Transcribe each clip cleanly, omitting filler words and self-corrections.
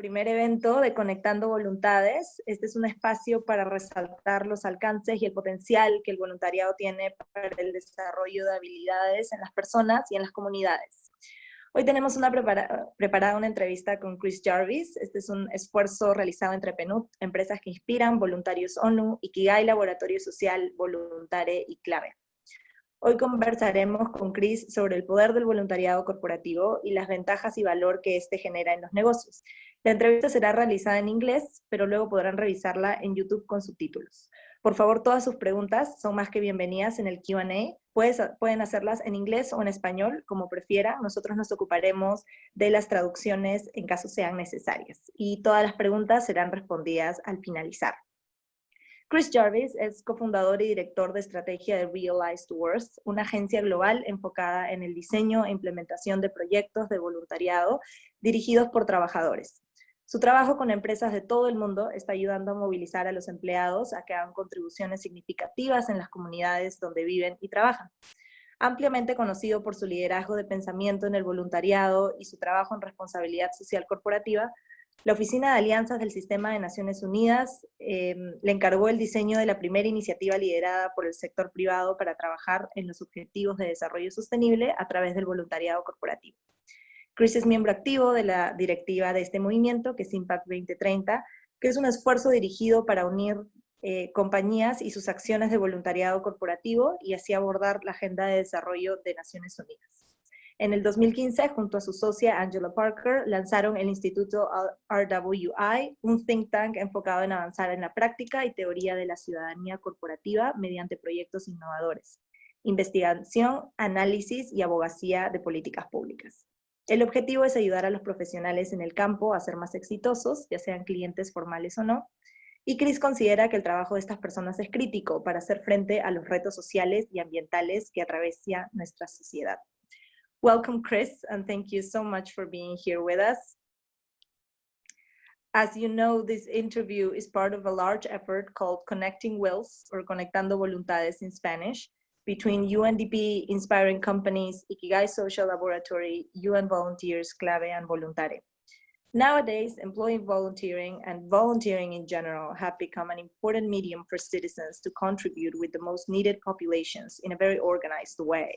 primer evento de Conectando Voluntades. Este es un espacio para resaltar los alcances y el potencial que el voluntariado tiene para el desarrollo de habilidades en las personas y en las comunidades. Hoy tenemos preparada una entrevista con Chris Jarvis. Este es un esfuerzo realizado entre PNUD, Empresas que Inspiran, Voluntarios ONU, Ikea Laboratorio Social, Voluntare y Clave. Hoy conversaremos con Chris sobre el poder del voluntariado corporativo y las ventajas y valor que éste genera en los negocios. La entrevista será realizada en inglés, pero luego podrán revisarla en YouTube con subtítulos. Por favor, todas sus preguntas son más que bienvenidas en el Q&A. Pueden hacerlas en inglés o en español, como prefieran. Nosotros nos ocuparemos de las traducciones en caso sean necesarias. Y todas las preguntas serán respondidas al finalizar. Chris Jarvis es cofundador y director de estrategia de Realized Worth, una agencia global enfocada en el diseño e implementación de proyectos de voluntariado dirigidos por trabajadores. Su trabajo con empresas de todo el mundo está ayudando a movilizar a los empleados a que hagan contribuciones significativas en las comunidades donde viven y trabajan. Ampliamente conocido por su liderazgo de pensamiento en el voluntariado y su trabajo en responsabilidad social corporativa, la Oficina de Alianzas del Sistema de Naciones Unidas le encargó el diseño de la primera iniciativa liderada por el sector privado para trabajar en los objetivos de desarrollo sostenible a través del voluntariado corporativo. Chris es miembro activo de la directiva de este movimiento, que es Impact 2030, que es un esfuerzo dirigido para unir compañías y sus acciones de voluntariado corporativo y así abordar la Agenda de Desarrollo de Naciones Unidas. En el 2015, junto a su socia Angela Parker, lanzaron el Instituto RWI, un think tank enfocado en avanzar en la práctica y teoría de la ciudadanía corporativa mediante proyectos innovadores, investigación, análisis y abogacía de políticas públicas. El objetivo es ayudar a los profesionales en el campo a ser más exitosos, ya sean clientes formales o no, y Chris considera que el trabajo de estas personas es crítico para hacer frente a los retos sociales y ambientales que atraviesa nuestra sociedad. Welcome, Chris, and thank you so much for being here with us. As you know, this interview is part of a large effort called Connecting Wills, or Conectando Voluntades in Spanish, between UNDP, Inspiring Companies, Ikigai Social Laboratory, UN Volunteers, Clave, and Voluntare. Nowadays, employee volunteering and volunteering in general have become an important medium for citizens to contribute with the most needed populations in a very organized way.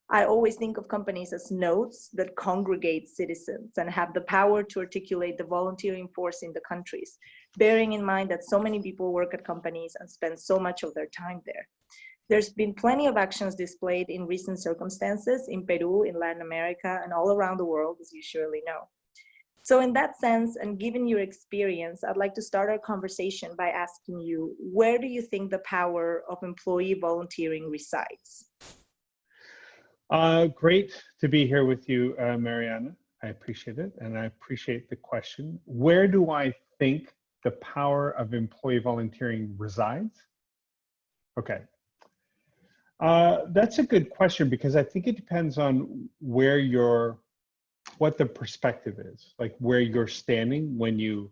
I always think of companies as nodes that congregate citizens and have the power to articulate the volunteering force in the countries, bearing in mind that so many people work at companies and spend so much of their time there. There's been plenty of actions displayed in recent circumstances in Peru, in Latin America, and all around the world, as you surely know. So in that sense, and given your experience, I'd like to start our conversation by asking you, where do you think the power of employee volunteering resides? Great to be here with you, Mariana. I appreciate it, and I appreciate the question. Where do I think the power of employee volunteering resides? Okay. That's a good question, because I think it depends on what the perspective is, like where you're standing when you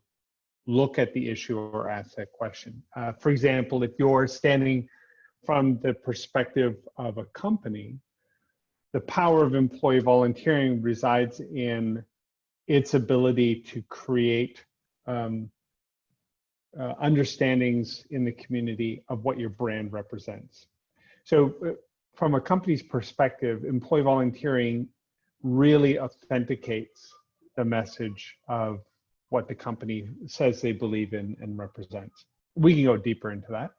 look at the issue or ask that question. For example, if you're standing from the perspective of a company, the power of employee volunteering resides in its ability to create understandings in the community of what your brand represents. So from a company's perspective, employee volunteering really authenticates the message of what the company says they believe in and represents. We can go deeper into that.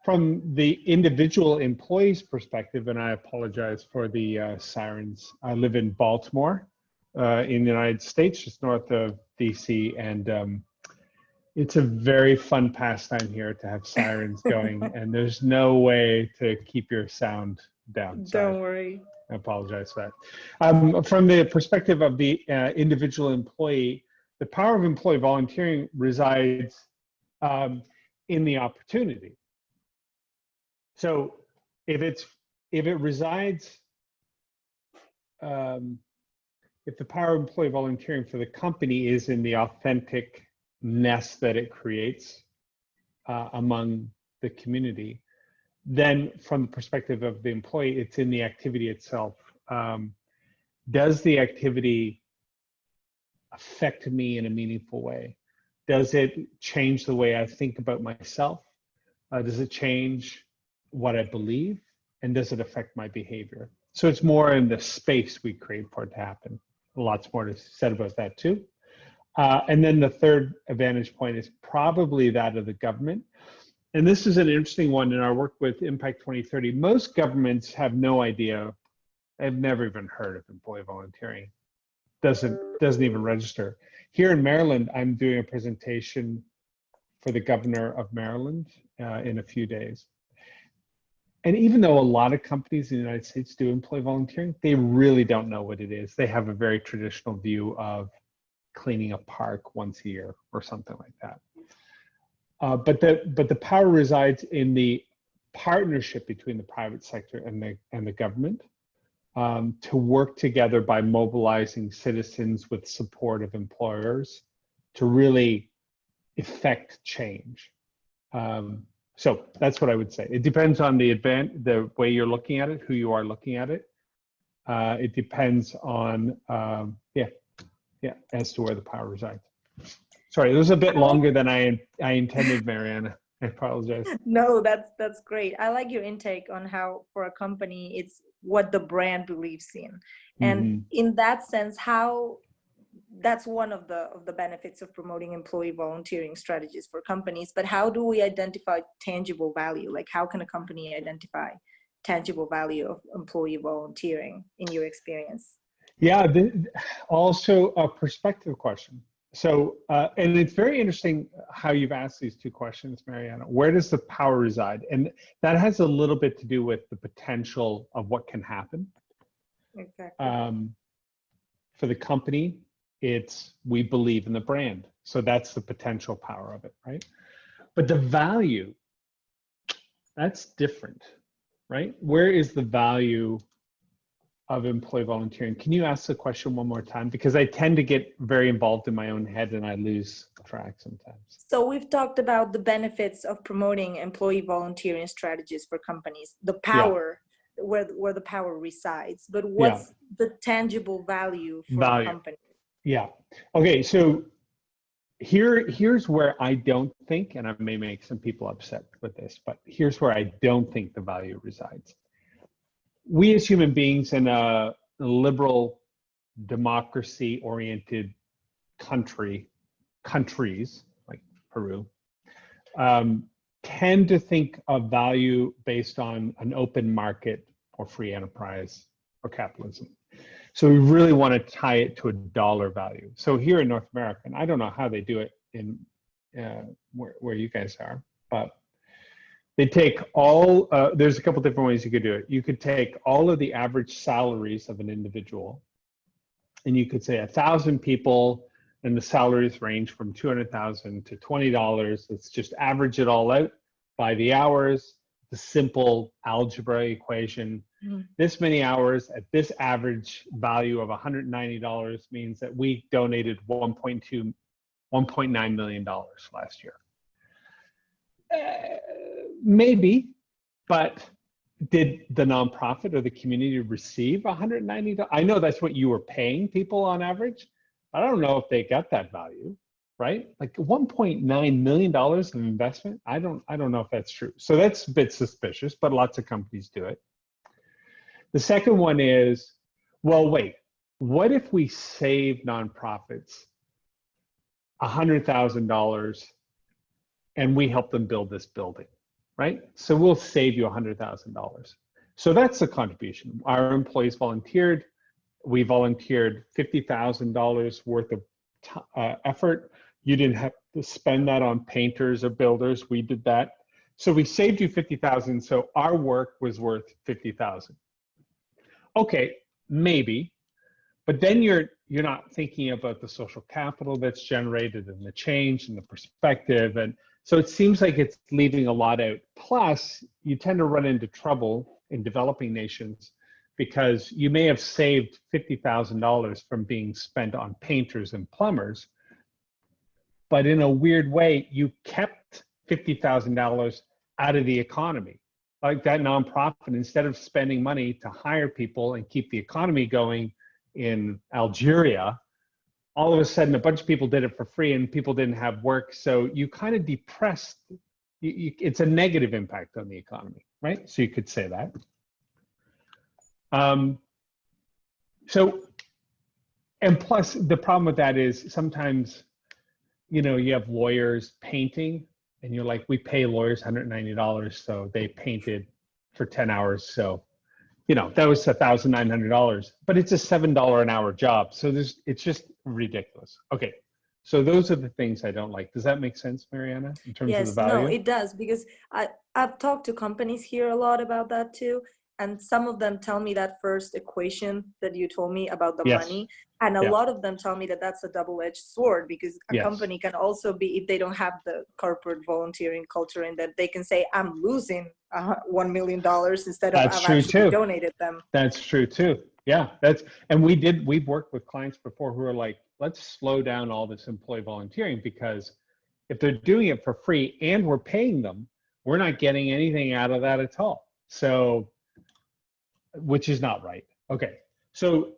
From the individual employee's perspective, and I apologize for the sirens, I live in Baltimore in the United States, just north of DC, and it's a very fun pastime here to have sirens going, and there's no way to keep your sound down. Don't worry. I apologize for that. From the perspective of the individual employee, the power of employee volunteering resides in the opportunity. So if it resides, if the power of employee volunteering for the company is in the authenticness that it creates among the community, then from the perspective of the employee, it's in the activity itself. Does the activity affect me in a meaningful way? Does it change the way I think about myself? Does it change what I believe? And does it affect my behavior? So it's more in the space we create for it to happen. Lots more to said about that too. And then the third advantage point is probably that of the government. And this is an interesting one in our work with Impact 2030. Most governments have no idea. I've never even heard of employee volunteering. Doesn't even register. Here in Maryland, I'm doing a presentation for the governor of Maryland in a few days. And even though a lot of companies in the United States do employee volunteering, they really don't know what it is. They have a very traditional view of cleaning a park once a year or something like that. But the power resides in the partnership between the private sector and the government to work together by mobilizing citizens with support of employers to really effect change. So that's what I would say. It depends on the way you're looking at it, who you are looking at it. It depends on, as to where the power resides. Sorry, it was a bit longer than I intended, Mariana. I apologize. No, that's great. I like your intake on how for a company, it's what the brand believes in. And in that sense, how that's one of the benefits of promoting employee volunteering strategies for companies. But how do we identify tangible value? Like, how can a company identify tangible value of employee volunteering in your experience? Yeah, also a perspective question. So, and it's very interesting how you've asked these two questions, Mariana. Where does the power reside? And that has a little bit to do with the potential of what can happen. Exactly. For the company, we believe in the brand. So that's the potential power of it, right? But the value, that's different, right? Where is the value of employee volunteering? Can you ask the question one more time? Because I tend to get very involved in my own head and I lose track sometimes. So we've talked about the benefits of promoting employee volunteering strategies for companies, the power, where the power resides, but what's the tangible value for a company? Yeah. Okay. So here's where I don't think, and I may make some people upset with this, but here's where I don't think the value resides. We as human beings in a liberal, democracy-oriented countries like Peru tend to think of value based on an open market or free enterprise or capitalism. So we really want to tie it to a dollar value. So here in North America, and I don't know how they do it in where you guys are, but they take all, there's a couple different ways you could do it. You could take all of the average salaries of an individual, and you could say 1,000 people, and the salaries range from $200,000 to $20. Let's just average it all out by the hours, the simple algebra equation. This many hours at this average value of $190 means that we donated $1.9 million last year. Maybe, but did the nonprofit or the community receive $190? I know that's what you were paying people on average. I don't know if they got that value, right? Like $1.9 million of investment. I don't know if that's true. So that's a bit suspicious, but lots of companies do it. The second one is, well, wait, what if we save nonprofits $100,000 and we help them build this building, right? So we'll save you $100,000. So that's the contribution. Our employees volunteered. We volunteered $50,000 worth of effort. You didn't have to spend that on painters or builders. We did that. So we saved you $50,000. So our work was worth $50,000. Okay, maybe, but then you're not thinking about the social capital that's generated and the change and the perspective. And so it seems like it's leaving a lot out. Plus, you tend to run into trouble in developing nations because you may have saved $50,000 from being spent on painters and plumbers, but in a weird way, you kept $50,000 out of the economy. Like that nonprofit, instead of spending money to hire people and keep the economy going in Algeria, all of a sudden a bunch of people did it for free and people didn't have work. So you kind of depressed, it's a negative impact on the economy, right? So you could say that. And plus the problem with that is sometimes, you know, you have lawyers painting and you're like, we pay lawyers $190. So they painted for 10 hours. So, you know, that was $1,900, but it's a $7 an hour job. So it's just ridiculous. Okay. So those are the things I don't like. Does that make sense, Mariana, in terms of the Yes, value? no, it does, because I've talked to companies here a lot about that too. And some of them tell me that first equation that you told me about the Yes. money. And a lot of them tell me that that's a double-edged sword, because a company can also be, if they don't have the corporate volunteering culture, in that they can say, I'm losing $1 million instead of I've actually donated them. That's true too. Yeah, and we've worked with clients before who are like, let's slow down all this employee volunteering, because if they're doing it for free and we're paying them, we're not getting anything out of that at all. So, which is not right. Okay, so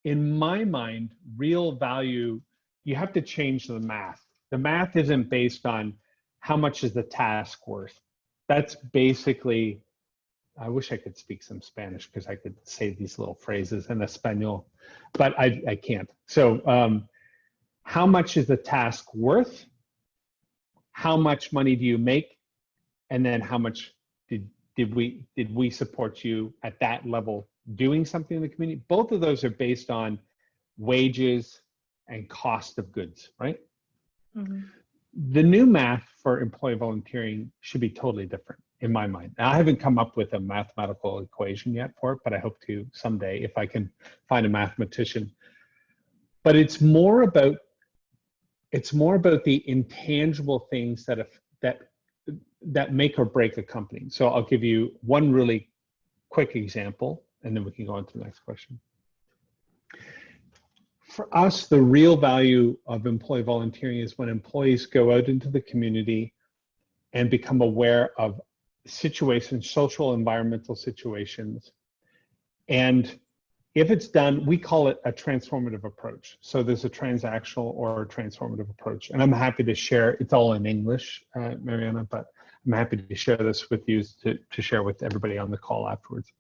in my mind, real value, you have to change the math. The math isn't based on how much is the task worth. That's basically, I wish I could speak some Spanish because I could say these little phrases in Espanol, but I can't. So how much is the task worth? How much money do you make? And then how much did we support you at that level doing something in the community? Both of those are based on wages and cost of goods, right? Mm-hmm. The new math for employee volunteering should be totally different in my mind. Now, I haven't come up with a mathematical equation yet for it, but I hope to someday if I can find a mathematician. But it's more about the intangible things that make or break a company. So I'll give you one really quick example, and then we can go on to the next question. For us, the real value of employee volunteering is when employees go out into the community and become aware of situations, social, environmental situations. And if it's done, we call it a transformative approach. So there's a transactional or a transformative approach. And I'm happy to share, it's all in English, Mariana, but I'm happy to share this with you to share with everybody on the call afterwards.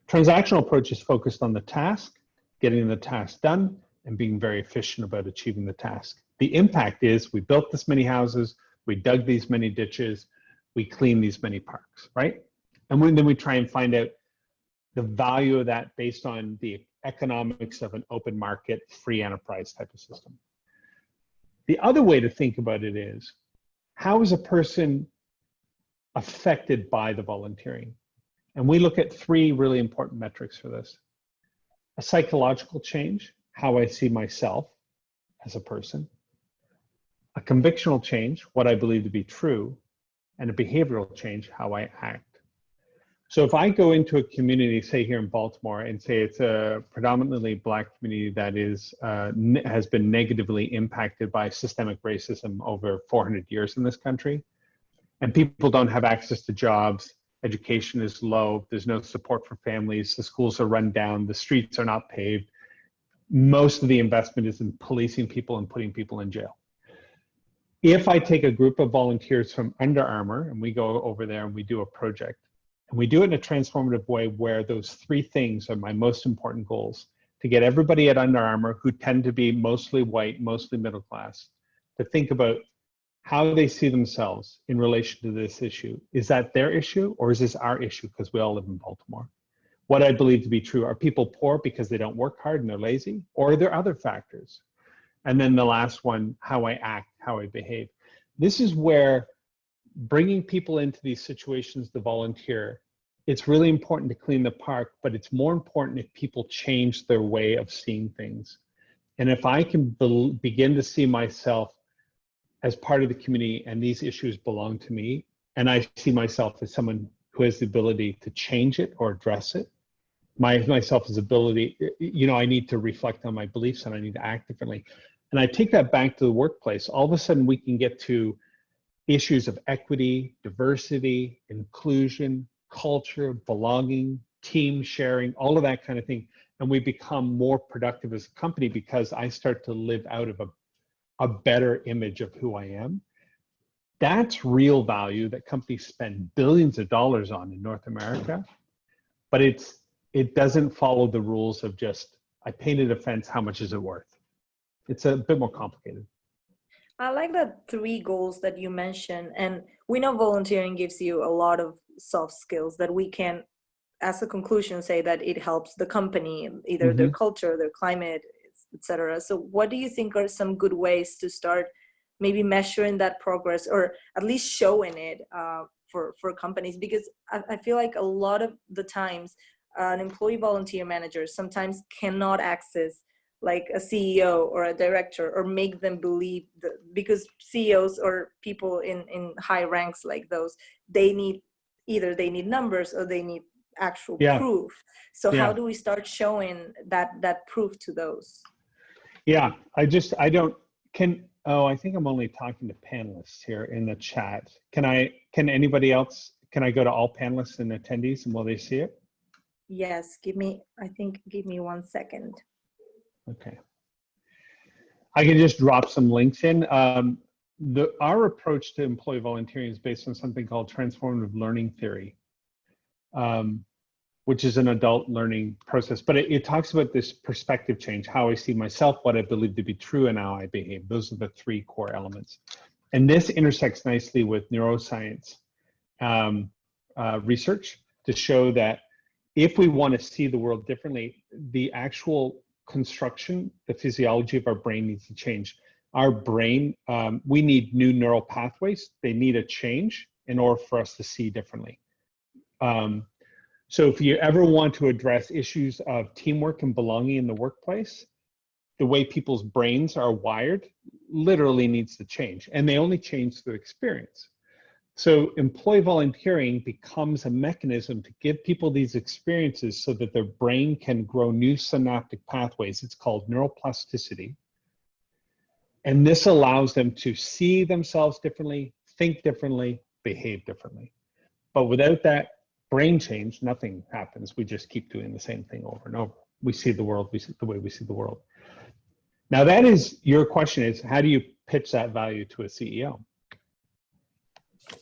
Transactional approach is focused on the task, getting the task done, and being very efficient about achieving the task. The impact is we built this many houses, we dug these many ditches, we cleaned these many parks, right? And then we try and find out the value of that based on the economics of an open market, free enterprise type of system. The other way to think about it is, how is a person affected by the volunteering? And we look at three really important metrics for this. A psychological change, how I see myself as a person. A convictional change, what I believe to be true. And a behavioral change, how I act. So if I go into a community, say here in Baltimore, and say it's a predominantly Black community that has been negatively impacted by systemic racism over 400 years in this country, and people don't have access to jobs, education is low, there's no support for families, the schools are run down, the streets are not paved, most of the investment is in policing people and putting people in jail. If I take a group of volunteers from Under Armour and we go over there and we do a project, and we do it in a transformative way where those three things are my most important goals, to get everybody at Under Armour, who tend to be mostly white, mostly middle class, to think about how they see themselves in relation to this issue. Is that their issue, or is this our issue because we all live in Baltimore? What I believe to be true, are people poor because they don't work hard and they're lazy, or are there other factors? And then the last one, how I act, how I behave. This is where bringing people into these situations to volunteer, it's really important to clean the park, but it's more important if people change their way of seeing things. And if I can begin to see myself as part of the community and these issues belong to me, and I see myself as someone who has the ability to change it or address it, myself as ability, you know, I need to reflect on my beliefs and I need to act differently. And I take that back to the workplace. All of a sudden we can get to issues of equity, diversity, inclusion, culture, belonging, team sharing, all of that kind of thing and we become more productive as a company because I start to live out of a better image of who I am. That's real value that companies spend billions of dollars on in North America, but it doesn't follow the rules of just, I painted a fence, how much is it worth? It's a bit more complicated. I like the 3 goals that you mentioned, and we know volunteering gives you a lot of soft skills that we can, as a conclusion, say that it helps the company, either their culture, their climate, etc. So what do you think are some good ways to start maybe measuring that progress, or at least showing it for companies? Because I feel like a lot of the times an employee volunteer manager sometimes cannot access like a CEO or a director, or make them believe that, because CEOs or people in high ranks like those, they need numbers or they need actual proof. So how do we start showing that proof to those? Yeah, I think I'm only talking to panelists here in the chat. Can anybody else, can I go to all panelists and attendees and will they see it? Yes, give me 1 second. Okay. I can just drop some links in. Our approach to employee volunteering is based on something called transformative learning theory, which is an adult learning process. But it talks about this perspective change, how I see myself, what I believe to be true, and how I behave. Those are the 3 core elements. And this intersects nicely with neuroscience research to show that if we want to see the world differently, the actual construction, the physiology of our brain needs to change. Our brain, we need new neural pathways. They need a change in order for us to see differently. So if you ever want to address issues of teamwork and belonging in the workplace, the way people's brains are wired literally needs to change, and they only change through experience. So employee volunteering becomes a mechanism to give people these experiences so that their brain can grow new synaptic pathways. It's called neuroplasticity. And this allows them to see themselves differently, think differently, behave differently. But without that brain change, nothing happens. We just keep doing the same thing over and over. We see the world the way we see the world. Now that is, your question is, how do you pitch that value to a CEO?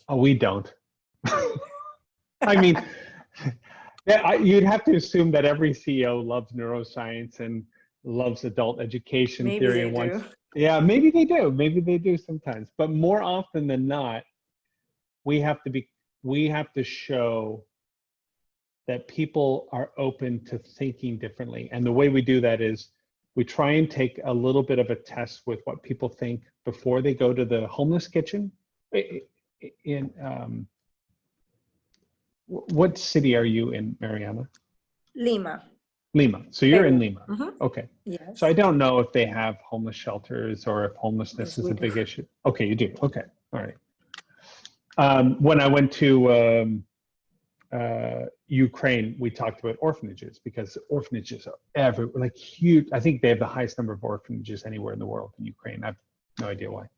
Oh, we don't. I mean, you'd have to assume that every CEO loves neuroscience and loves adult education theory. And wants, yeah, maybe they do. Maybe they do sometimes. But more often than not, we have to show that people are open to thinking differently. And the way we do that is we try and take a little bit of a test with what people think before they go to the homeless kitchen. In what city are you in, Mariana? Lima. So you're in Lima. Okay. Yes. So I don't know if they have homeless shelters or if homelessness is a big issue. Okay, you do. Okay. All right. When I went to Ukraine, we talked about orphanages, because orphanages are everywhere, like huge. I think they have the highest number of orphanages anywhere in the world in Ukraine. I have no idea why.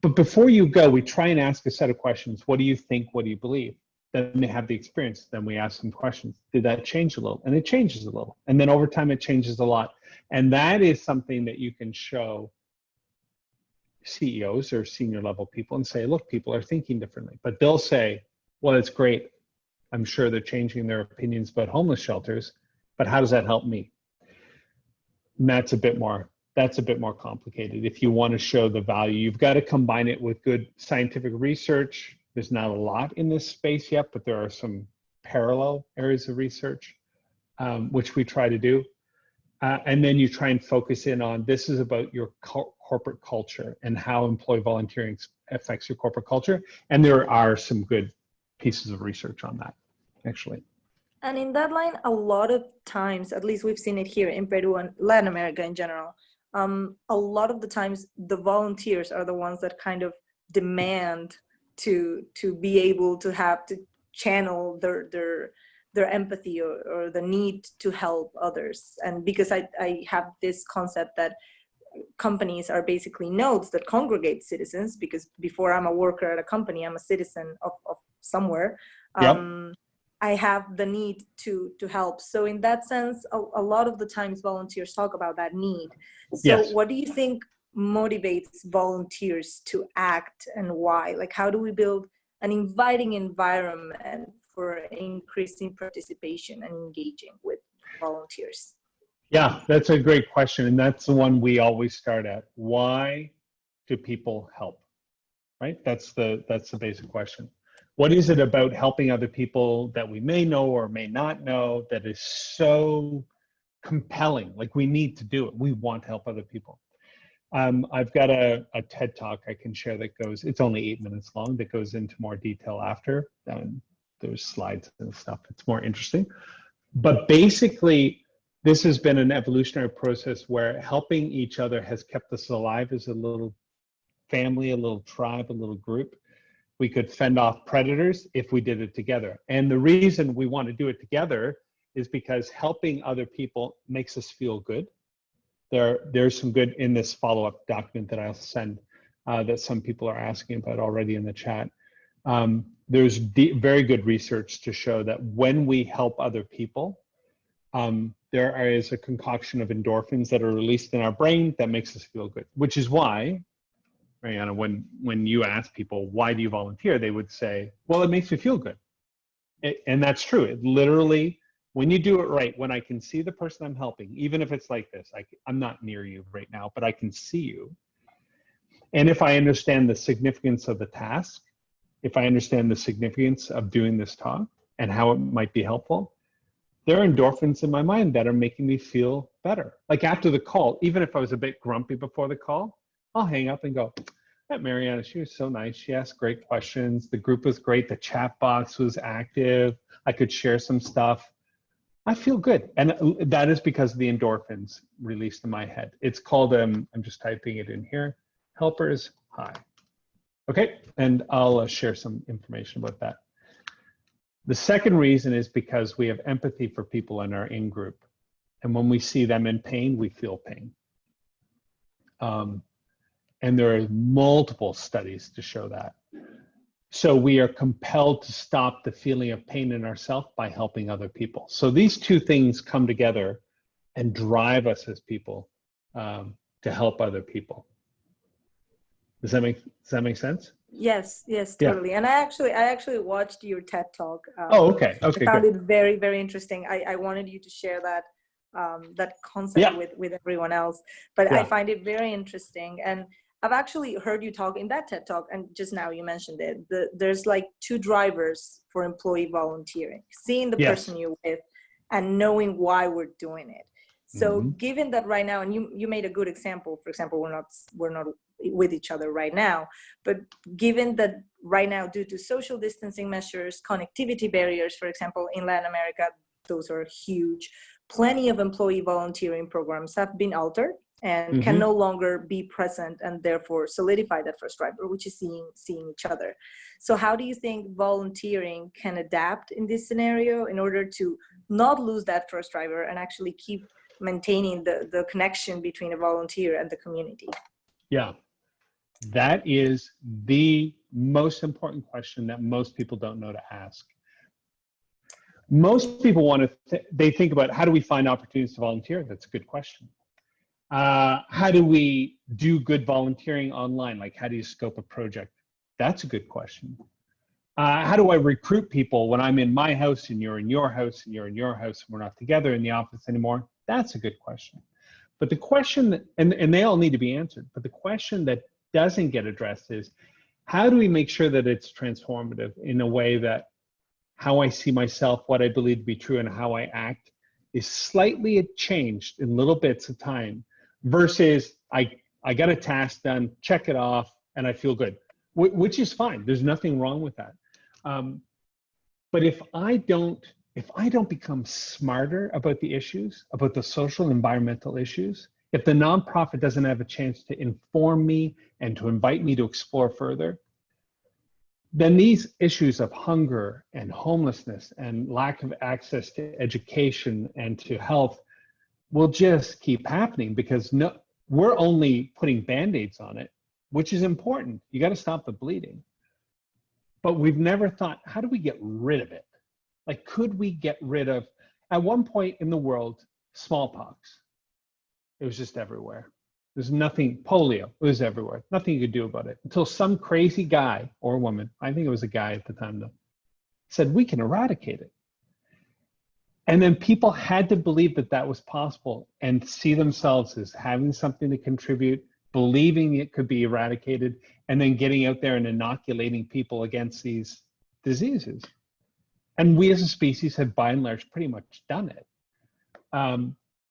But before you go, we try and ask a set of questions. What do you think? What do you believe? Then they have the experience. Then we ask them questions. Did that change a little? And it changes a little. And then over time, it changes a lot. And that is something that you can show CEOs or senior level people and say, look, people are thinking differently. But they'll say, well, it's great. I'm sure they're changing their opinions about homeless shelters, but how does that help me? And that's a bit more complicated. If you want to show the value, you've got to combine it with good scientific research. There's not a lot in this space yet, but there are some parallel areas of research, which we try to do. And then you try and focus in on, this is about your corporate culture and how employee volunteering affects your corporate culture. And there are some good pieces of research on that, actually. And in that line, a lot of times, at least we've seen it here in Peru and Latin America in general, a lot of the times the volunteers are the ones that kind of demand to be able to have to channel their empathy or the need to help others. And because I have this concept that companies are basically nodes that congregate citizens, because before I'm a worker at a company, I'm a citizen of somewhere. Yep. I have the need to help. So in that sense, a lot of the times volunteers talk about that need. So Yes. what do you think motivates volunteers to act, and why? Like, how do we build an inviting environment for increasing participation and engaging with volunteers? Yeah, that's a great question. And that's the one we always start at. Why do people help? Right? That's the basic question. What is it about helping other people that we may know or may not know that is so compelling? Like, we need to do it. We want to help other people. I've got a TED talk I can share that goes, it's only 8 minutes long, that goes into more detail after. There's slides and stuff. It's more interesting. But basically, this has been an evolutionary process where helping each other has kept us alive as a little family, a little tribe, a little group. We could fend off predators if we did it together. And the reason we want to do it together is because helping other people makes us feel good. There's some good in this follow-up document that I'll send that some people are asking about already in the chat. There's very good research to show that when we help other people, there is a concoction of endorphins that are released in our brain that makes us feel good, which is why, Mariana, when you ask people, why do you volunteer? They would say, well, it makes me feel good. And that's true. It literally, when you do it right, when I can see the person I'm helping, even if it's like this, I'm not near you right now, but I can see you. And if I understand the significance of the task, if I understand the significance of doing this talk and how it might be helpful, there are endorphins in my mind that are making me feel better. Like after the call, even if I was a bit grumpy before the call, I'll hang up and go, that Mariana, she was so nice. She asked great questions. The group was great. The chat box was active. I could share some stuff. I feel good. And that is because of the endorphins released in my head. It's called, I'm just typing it in here, helpers high. Okay, and I'll share some information about that. The second reason is because we have empathy for people in our in-group. And when we see them in pain, we feel pain. And there are multiple studies to show that. So we are compelled to stop the feeling of pain in ourselves by helping other people. So these two things come together and drive us as people to help other people. Does that make sense? Yes, totally. Yeah. And I actually watched your TED talk. Oh, okay. I found it very, very interesting. I wanted you to share that that concept with everyone else, but I find it very interesting. And I've actually heard you talk in that TED talk, and just now you mentioned it. There's like two drivers for employee volunteering: seeing the person you're with and knowing why we're doing it. So given that right now, and you made a good example, for example, we're not with each other right now, but given that right now, due to social distancing measures, connectivity barriers, for example, in Latin America, those are huge. Plenty of employee volunteering programs have been altered and can no longer be present, and therefore solidify that first driver, which is seeing each other. So how do you think volunteering can adapt in this scenario in order to not lose that first driver and actually keep maintaining the connection between a volunteer and the community? Yeah, that is the most important question that most people don't know to ask. Most people want to, they think about, how do we find opportunities to volunteer? That's a good question. How do we do good volunteering online? Like, how do you scope a project? That's a good question. How do I recruit people when I'm in my house and you're in your house and you're in your house and we're not together in the office anymore? That's a good question. But the question that, and they all need to be answered, but the question that doesn't get addressed is, how do we make sure that it's transformative in a way that how I see myself, what I believe to be true, and how I act is slightly changed in little bits of time, versus I got a task done, check it off, and I feel good, which is fine. There's nothing wrong with that. But if I don't become smarter about the issues, about the social and environmental issues, if the nonprofit doesn't have a chance to inform me and to invite me to explore further, then these issues of hunger and homelessness and lack of access to education and to health will just keep happening, because we're only putting Band-Aids on it, which is important. You got to stop the bleeding. But we've never thought, how do we get rid of it? Like, could we get rid of, at one point in the world, smallpox? It was just everywhere. There's nothing, polio, it was everywhere. Nothing you could do about it until some crazy guy or woman, I think it was a guy at the time though, said, we can eradicate it. And then people had to believe that that was possible and see themselves as having something to contribute, believing it could be eradicated, and then getting out there and inoculating people against these diseases. And we as a species have by and large pretty much done it.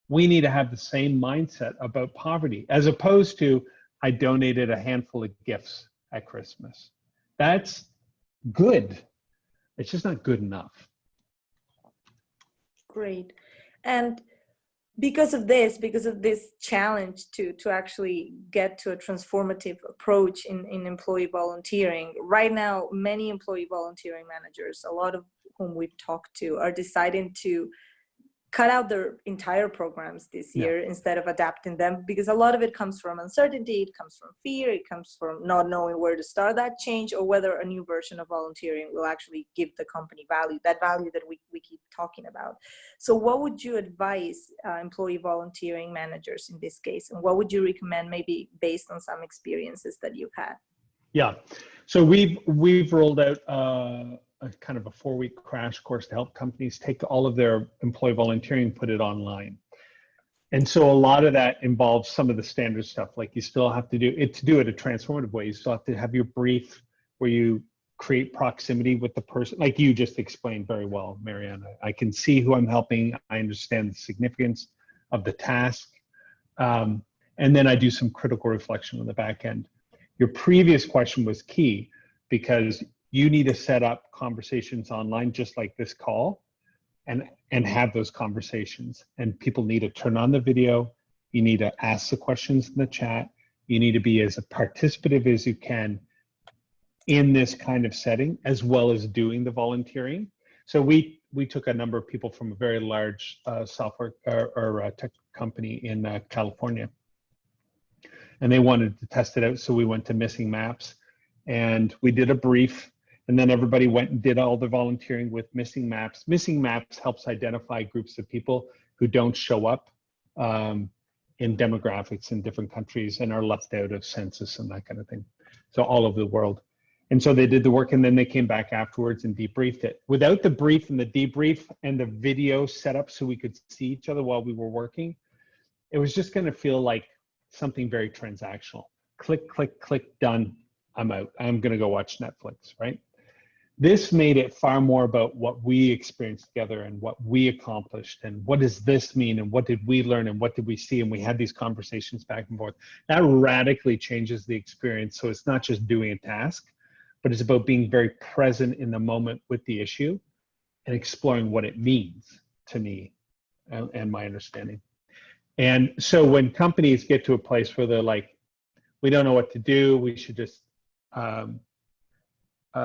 We need to have the same mindset about poverty, as opposed to, I donated a handful of gifts at Christmas. That's good. It's just not good enough. Great. And because of this challenge to actually get to a transformative approach in employee volunteering, right now, many employee volunteering managers, a lot of whom we've talked to, are deciding to cut out their entire programs this year instead of adapting them, because a lot of it comes from uncertainty, it comes from fear, it comes from not knowing where to start that change, or whether a new version of volunteering will actually give the company value, that value that we keep talking about. So what would you advise employee volunteering managers in this case, and what would you recommend, maybe based on some experiences that you've had? Yeah, so we've rolled out a kind of a 4-week crash course to help companies take all of their employee volunteering and put it online. And so a lot of that involves some of the standard stuff, like you still have to do it a transformative way. You still have to have your brief where you create proximity with the person, like you just explained very well, Mariana. I can see who I'm helping. I understand the significance of the task. And then I do some critical reflection on the back end. Your previous question was key, because you need to set up conversations online, just like this call, and have those conversations. And people need to turn on the video. You need to ask the questions in the chat. You need to be as participative as you can in this kind of setting, as well as doing the volunteering. So we took a number of people from a very large software or tech company in California, and they wanted to test it out. So we went to Missing Maps, and we did a brief. And then everybody went and did all the volunteering with Missing Maps. Missing Maps helps identify groups of people who don't show up in demographics in different countries and are left out of census and that kind of thing. So all over the world. And so they did the work, and then they came back afterwards and debriefed it. Without the brief and the debrief and the video set up so we could see each other while we were working, it was just going to feel like something very transactional. Click, click, click, done. I'm out. I'm going to go watch Netflix, right? This made it far more about what we experienced together and what we accomplished and what does this mean and what did we learn and what did we see, and we had these conversations back and forth. That radically changes the experience. So it's not just doing a task, but it's about being very present in the moment with the issue and exploring what it means to me and my understanding. And so when companies get to a place where they're like, we don't know what to do, we should just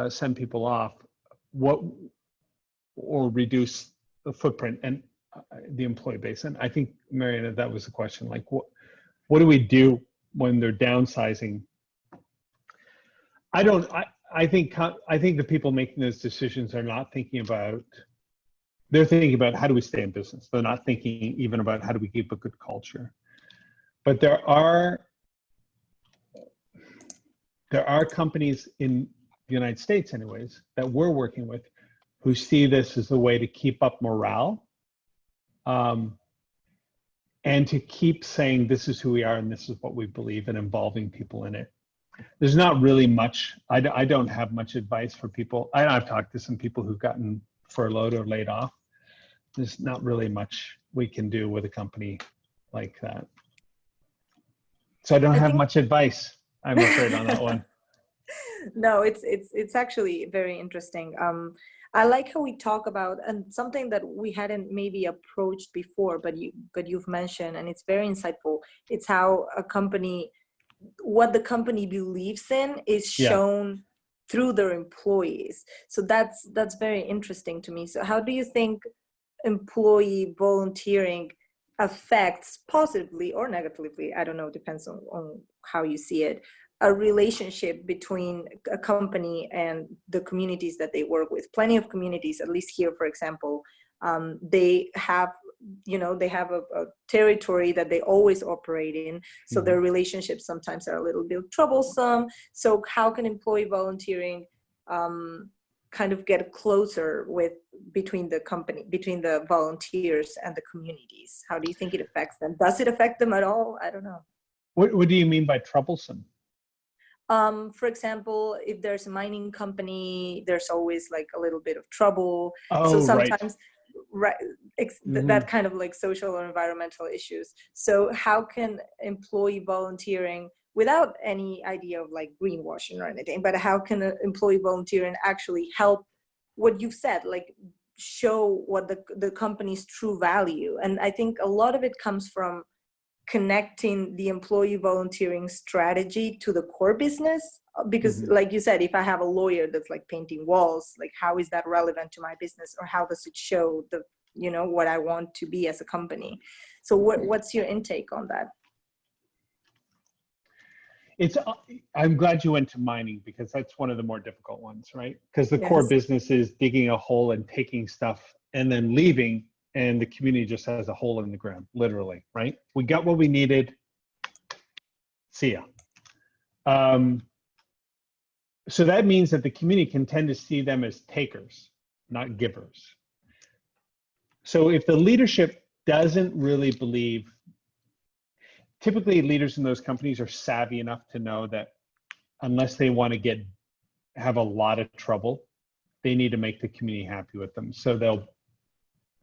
send people off, or reduce the footprint and the employee base. And I think, Mariana, that was the question. Like, what do we do when they're downsizing? I think the people making those decisions are not thinking about. They're thinking about how do we stay in business. They're not thinking even about how do we keep a good culture. But there are companies in the United States anyways, that we're working with, who see this as a way to keep up morale, and to keep saying this is who we are and this is what we believe, and involving people in it. There's not really much, I don't have much advice for people. I've talked to some people who've gotten furloughed or laid off. There's not really much we can do with a company like that. So I don't have much advice, I'm afraid, on that one. No, it's actually very interesting. I like how we talk about, and something that we hadn't maybe approached before, but you've mentioned, and it's very insightful. It's how what the company believes in is shown through their employees. So that's very interesting to me. So how do you think employee volunteering affects, positively or negatively, I don't know, depends on how you see it, a relationship between a company and the communities that they work with. Plenty of communities, at least here, for example, they have, they have a territory that they always operate in. So their relationships sometimes are a little bit troublesome. So how can employee volunteering kind of get closer between the volunteers and the communities? How do you think it affects them? Does it affect them at all? I don't know. What do you mean by troublesome? For example, if there's a mining company, there's always like a little bit of trouble. Oh, so sometimes, right. That kind of like social or environmental issues. So how can employee volunteering, without any idea of like greenwashing or anything, but how can employee volunteering actually help what you've said, like show what the company's true value? And I think a lot of it comes from connecting the employee volunteering strategy to the core business, because like you said, if I have a lawyer that's like painting walls, like how is that relevant to my business, or how does it show the what I want to be as a company? So what's your intake on that? I'm glad you went to mining, because that's one of the more difficult ones, right? Because the core business is digging a hole and taking stuff and then leaving, and the community just has a hole in the ground, literally, right? We got what we needed. See ya. So that means that the community can tend to see them as takers, not givers. So if the leadership doesn't really believe, typically leaders in those companies are savvy enough to know that unless they want to have a lot of trouble, they need to make the community happy with them. So they'll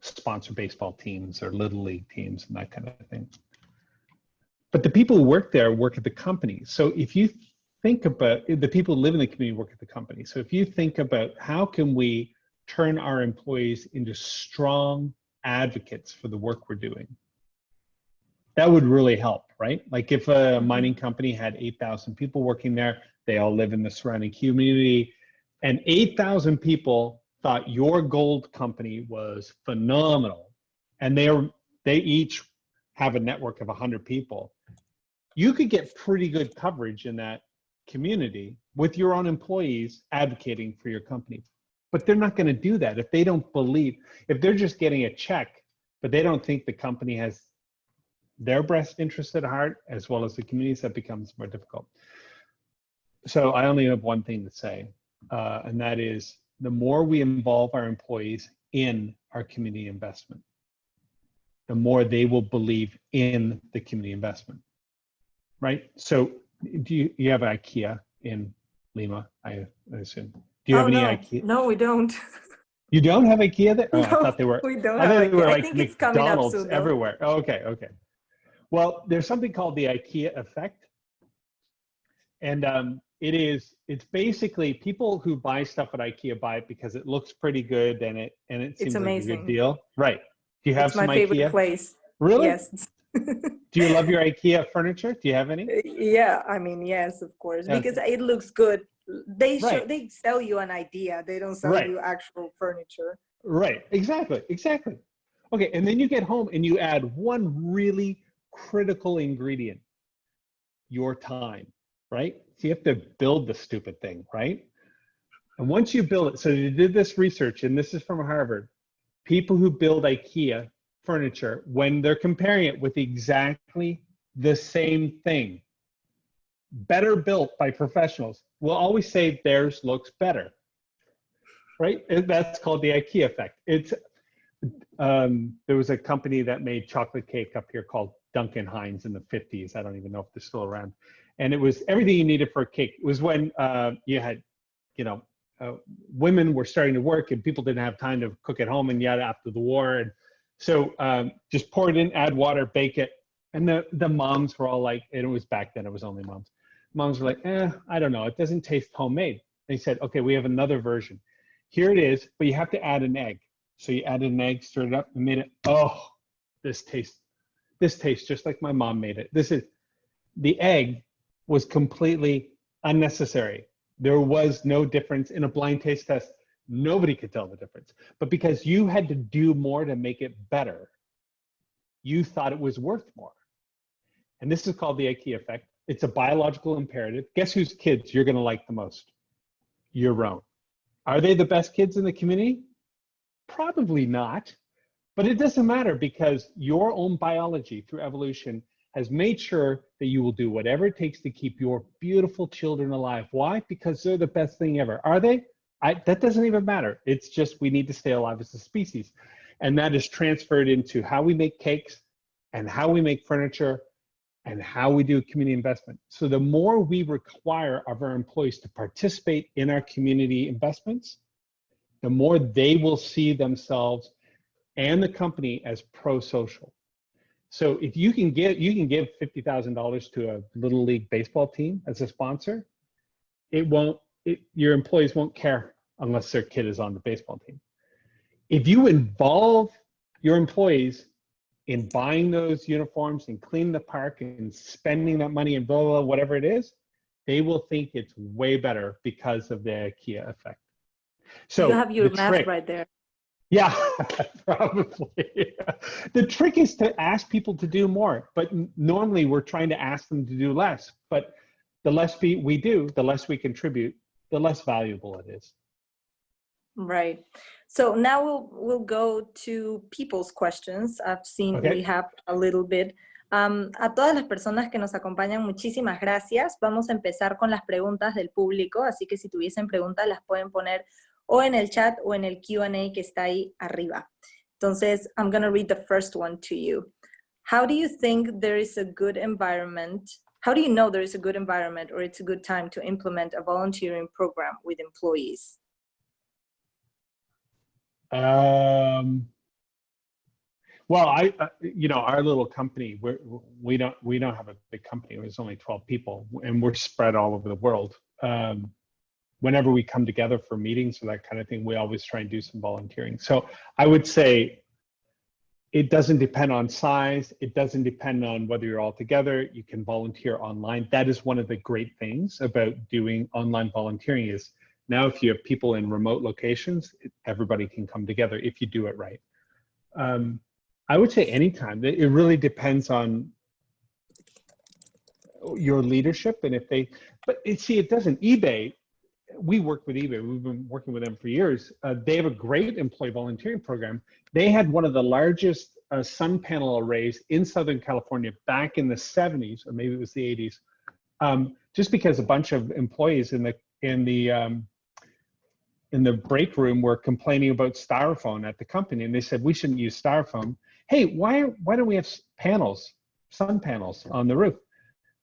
sponsor baseball teams or little league teams and that kind of thing. But the people who work there work at the company. So if you think about the people who live in the community work at the company. So if you think about how can we turn our employees into strong advocates for the work we're doing, that would really help, right? Like if a mining company had 8,000 people working there, they all live in the surrounding community, and 8,000 people thought your gold company was phenomenal, and they each have a network of 100 people, you could get pretty good coverage in that community with your own employees advocating for your company. But they're not going to do that if they don't believe, if they're just getting a check, but they don't think the company has their best interest at heart as well as the communities, that becomes more difficult. So I only have one thing to say, and that is, the more we involve our employees in our community investment, the more they will believe in the community investment, right? So do you have IKEA in Lima, I assume? Do you have any IKEA? No, we don't. You don't have IKEA there? Oh, no, I thought they were. We don't I have thought they were IKEA. like I think it's coming up McDonald's soon, though. everywhere. Oh, okay. Well, there's something called the Ikea Effect. And it's basically people who buy stuff at IKEA buy it because it looks pretty good and it seems like a good deal. Right. Do you have it's some my favorite IKEA? place. Really? Yes. Do you love your IKEA furniture? Do you have any? Yeah, I mean, yes, of course, because it looks good. They sell you an idea. They don't sell you actual furniture. Right. Exactly. Okay. And then you get home and you add one really critical ingredient, your time, right? So you have to build the stupid thing, right? And once you build it, so you did this research, and this is from Harvard, people who build IKEA furniture, when they're comparing it with exactly the same thing, better built by professionals, will always say theirs looks better, right? And that's called the IKEA effect. It's there was a company that made chocolate cake up here called Duncan Hines in the 50s. I don't even know if they're still around. And it was everything you needed for a cake. It was when you had, women were starting to work and people didn't have time to cook at home, and yet after the war. And so just pour it in, add water, bake it. And the moms were all like, and it was back then, it was only moms. Moms were like, I don't know, it doesn't taste homemade. They said, okay, we have another version. Here it is, but you have to add an egg. So you added an egg, stirred it up, and made it, this tastes just like my mom made it. The egg was completely unnecessary. There was no difference in a blind taste test. Nobody could tell the difference. But because you had to do more to make it better, you thought it was worth more. And this is called the IKEA effect. It's a biological imperative. Guess whose kids you're going to like the most? Your own. Are they the best kids in the community? Probably not. But it doesn't matter, because your own biology through evolution has made sure that you will do whatever it takes to keep your beautiful children alive. Why? Because they're the best thing ever. Are they? That doesn't even matter. It's just we need to stay alive as a species. And that is transferred into how we make cakes and how we make furniture and how we do community investment. So the more we require of our employees to participate in our community investments, the more they will see themselves and the company as pro-social. So if you can give $50,000 to a little league baseball team as a sponsor, your employees won't care unless their kid is on the baseball team. If you involve your employees in buying those uniforms and cleaning the park and spending that money and blah, blah, blah, whatever it is, they will think it's way better because of the IKEA effect. So you have your math right there. Yeah, probably. The trick is to ask people to do more, but normally we're trying to ask them to do less. But the less we do, the less we contribute, the less valuable it is. Right. So now we'll go to people's questions. I've seen we have a little bit. A todas las personas que nos acompañan, muchísimas gracias. Vamos a empezar con las preguntas del público, así que si tuviesen preguntas las pueden poner o en el chat o en el Q&A que está ahí arriba. Entonces, I'm going to read the first one to you. How do you think there is a good environment? How do you know there is a good environment or it's a good time to implement a volunteering program with employees? Well, our little company, we don't have a big company. There's only 12 people, and we're spread all over the world. Whenever we come together for meetings or that kind of thing, we always try and do some volunteering. So I would say it doesn't depend on size. It doesn't depend on whether you're all together. You can volunteer online. That is one of the great things about doing online volunteering is now if you have people in remote locations, everybody can come together if you do it right. I would say anytime. It really depends on your leadership and if they, but it doesn't. eBay, we work with eBay. We've been working with them for years. They have a great employee volunteering program. They had one of the largest sun panel arrays in Southern California back in the 70s, or maybe it was the 80s, just because a bunch of employees in the break room were complaining about styrofoam at the company, and they said we shouldn't use styrofoam. Hey, why don't we have sun panels on the roof?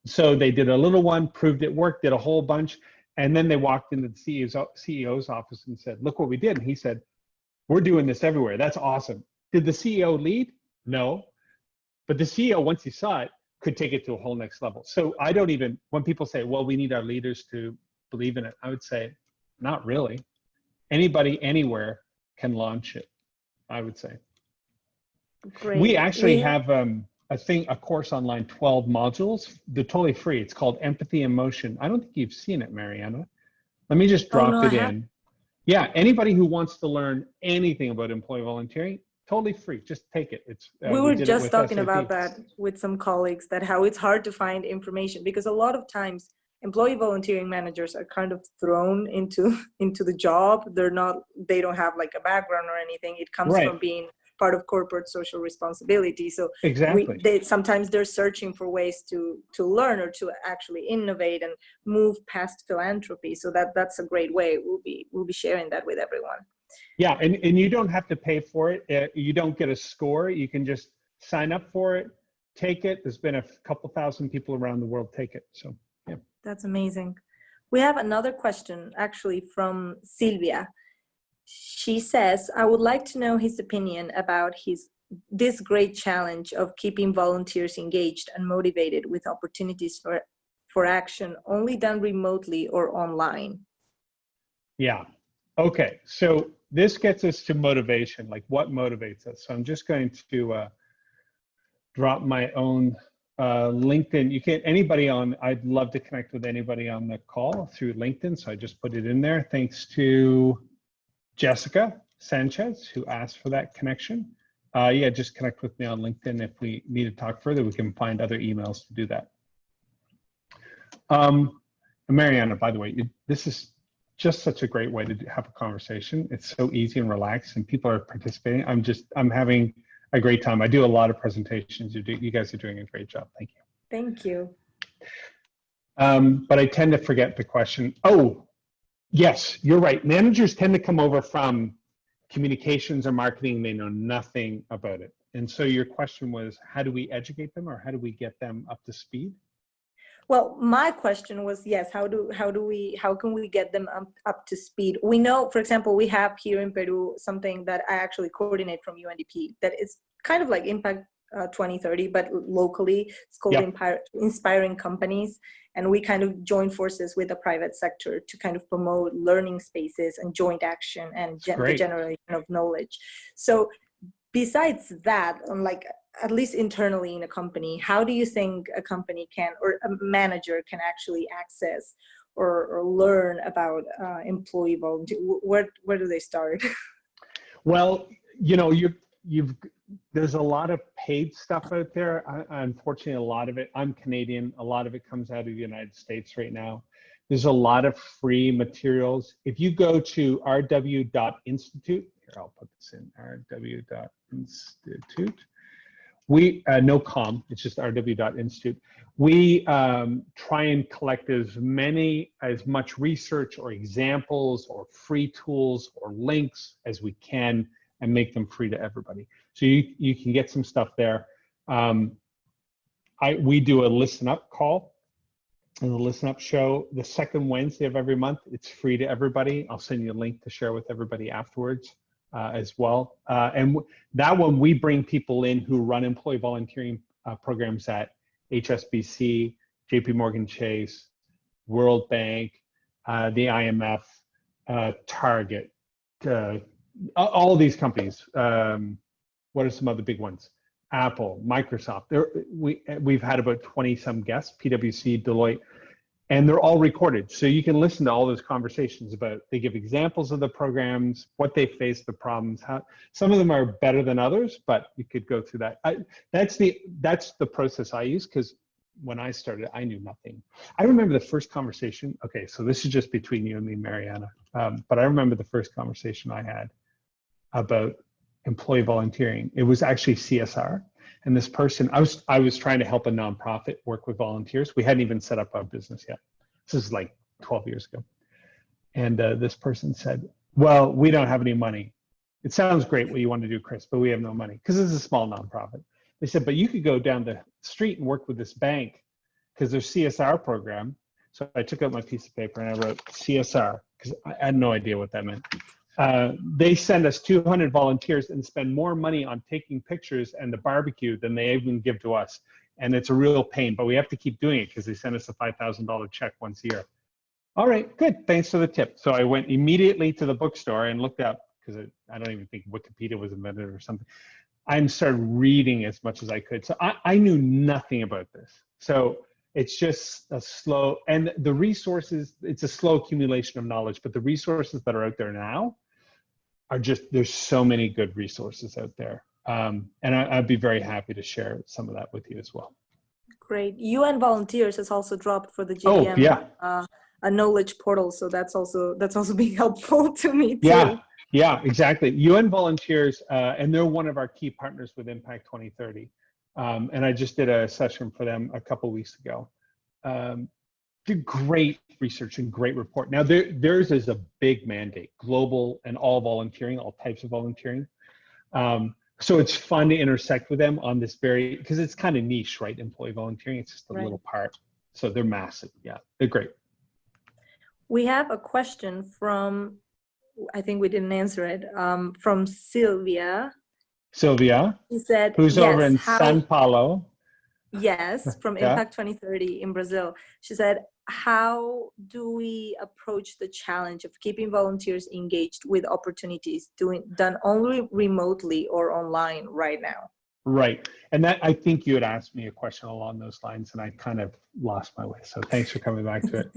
So they did a little one, proved it worked, did a whole bunch. And then they walked into the CEO's office and said, look what we did. And he said, we're doing this everywhere. That's awesome. Did the CEO lead? No. But the CEO, once he saw it, could take it to a whole next level. So I don't even, when people say, well, we need our leaders to believe in it, I would say, not really. Anybody, anywhere can launch it, I would say. Great. We actually have a course online, 12 modules. They're totally free. It's called Empathy in Motion. I don't think you've seen it, Mariana. Let me just drop it in. Yeah, anybody who wants to learn anything about employee volunteering, totally free. Just take it. It's we were just talking about that with some colleagues, that how it's hard to find information because a lot of times employee volunteering managers are kind of thrown into the job. They don't have like a background or anything. It comes from being part of corporate social responsibility. So sometimes they're searching for ways to learn or to actually innovate and move past philanthropy. So that's a great way. We'll be sharing that with everyone. Yeah, and you don't have to pay for it. You don't get a score. You can just sign up for it, take it. There's been a couple thousand people around the world take it. So yeah. That's amazing. We have another question actually from Silvia. She says, I would like to know his opinion about this great challenge of keeping volunteers engaged and motivated with opportunities for action only done remotely or online. Yeah. Okay. So this gets us to motivation, like what motivates us. So I'm just going to drop my own LinkedIn. I'd love to connect with anybody on the call through LinkedIn. So I just put it in there. Thanks to Jessica Sanchez, who asked for that connection. Just connect with me on LinkedIn. If we need to talk further, we can find other emails to do that. Mariana, by the way, this is just such a great way to have a conversation. It's so easy and relaxed, and people are participating. I'm having a great time. I do a lot of presentations. You guys are doing a great job. Thank you. Thank you. But I tend to forget the question. Oh, yes, you're right. Managers tend to come over from communications or marketing. They know nothing about it. And so your question was, how do we educate them, or how do we get them up to speed? Well, my question was, yes, how can we get them up to speed? We know, for example, we have here in Peru something that I actually coordinate from UNDP that is kind of like Impact 2030, but locally. It's called Inspiring Companies. And we kind of join forces with the private sector to kind of promote learning spaces and joint action and the generation of knowledge. So besides that, like at least internally in a company, how do you think a company can, or a manager can actually access or learn about employee volunteer? Where do they start? Well, you know, there's a lot of paid stuff out there. Unfortunately, a lot of it, I'm Canadian, a lot of it comes out of the United States right now. There's a lot of free materials. If you go to rw.institute, here, I'll put this in, rw.institute. No com, it's just rw.institute. We try and collect as much research or examples or free tools or links as we can and make them free to everybody. So you can get some stuff there. We do a listen up call and the listen up show the second Wednesday of every month. It's free to everybody. I'll send you a link to share with everybody afterwards as well. And that one, we bring people in who run employee volunteering programs at HSBC, JP Morgan Chase, World Bank, the IMF, Target, all these companies. What are some other big ones? Apple, Microsoft. We've had about 20 some guests, PwC, Deloitte, and they're all recorded. So you can listen to all those conversations about, they give examples of the programs, what they face, the problems, how some of them are better than others, but you could go through that. That's the process I use, because when I started, I knew nothing. I remember the first conversation. Okay, so this is just between you and me, Mariana. But I remember the first conversation I had about employee volunteering. It was actually CSR. And this person, I was trying to help a nonprofit work with volunteers. We hadn't even set up our business yet. This is like 12 years ago. And this person said, well, we don't have any money. It sounds great what you want to do, Chris, but we have no money, because this is a small nonprofit. They said, but you could go down the street and work with this bank because their CSR program. So I took out my piece of paper and I wrote CSR, because I had no idea what that meant. They send us 200 volunteers and spend more money on taking pictures and the barbecue than they even give to us. And it's a real pain, but we have to keep doing it because they send us a $5,000 check once a year. All right, good, thanks for the tip. So I went immediately to the bookstore and looked up, because I don't even think Wikipedia was invented or something. I started reading as much as I could. So I knew nothing about this. So it's just a slow, and the resources, it's a slow accumulation of knowledge, but the resources that are out there now are just, there's so many good resources out there. And I'd be very happy to share some of that with you as well. Great. UN Volunteers has also dropped for the GDM a knowledge portal. So that's also being helpful to me too. Yeah, exactly. UN Volunteers, and they're one of our key partners with Impact 2030. And I just did a session for them a couple weeks ago. Did great research and great report. Now theirs is a big mandate, global and all volunteering, all types of volunteering. So it's fun to intersect with them on this because it's kind of niche, right? Employee volunteering, it's just a little part. So they're massive. Yeah, they're great. We have a question from, I think we didn't answer it, from Sylvia. Sylvia, she said, who's over in São Paulo. Yes, from Impact 2030 in Brazil. She said, how do we approach the challenge of keeping volunteers engaged with opportunities done only remotely or online right now? Right. And that, I think you had asked me a question along those lines and I kind of lost my way. So thanks for coming back to it.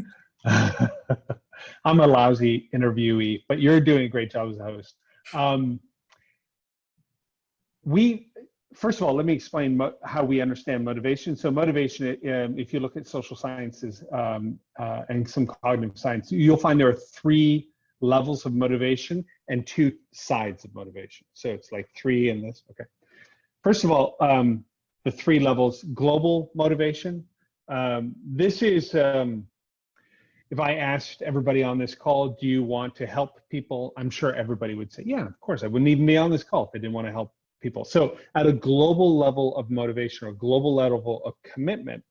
I'm a lousy interviewee, but you're doing a great job as a host. first of all, let me explain how we understand motivation. So motivation, if you look at social sciences and some cognitive science, you'll find there are 3 levels of motivation and 2 sides of motivation. So it's like 3 in this. Okay. First of all, the 3 levels: global motivation. This is, if I asked everybody on this call, do you want to help people? I'm sure everybody would say, yeah, of course. I wouldn't even be on this call if I didn't want to help people. So at a global level of motivation or global level of commitment,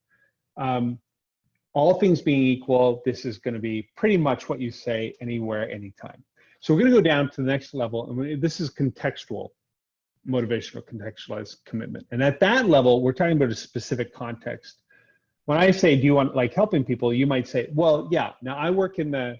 all things being equal, this is going to be pretty much what you say anywhere, anytime. So we're going to go down to the next level, and this is contextual motivation or contextualized commitment. And at that level, we're talking about a specific context. When I say, do you want like helping people, you might say, well, yeah, now I work in the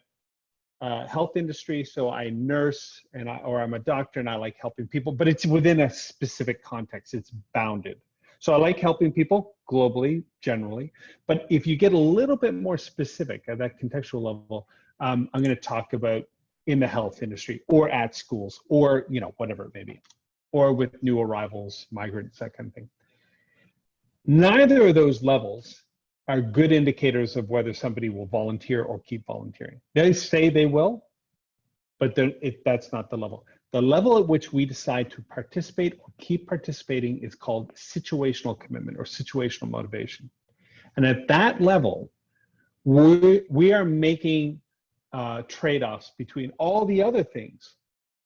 health industry, so I nurse or I'm a doctor and I like helping people, but it's within a specific context, it's bounded. So I like helping people globally, generally, but if you get a little bit more specific at that contextual level, I'm going to talk about in the health industry or at schools or, you know, whatever it may be, or with new arrivals, migrants, that kind of thing. Neither of those levels are good indicators of whether somebody will volunteer or keep volunteering. They say they will, but that's not the level. The level at which we decide to participate or keep participating is called situational commitment or situational motivation. And at that level, we are making trade-offs between all the other things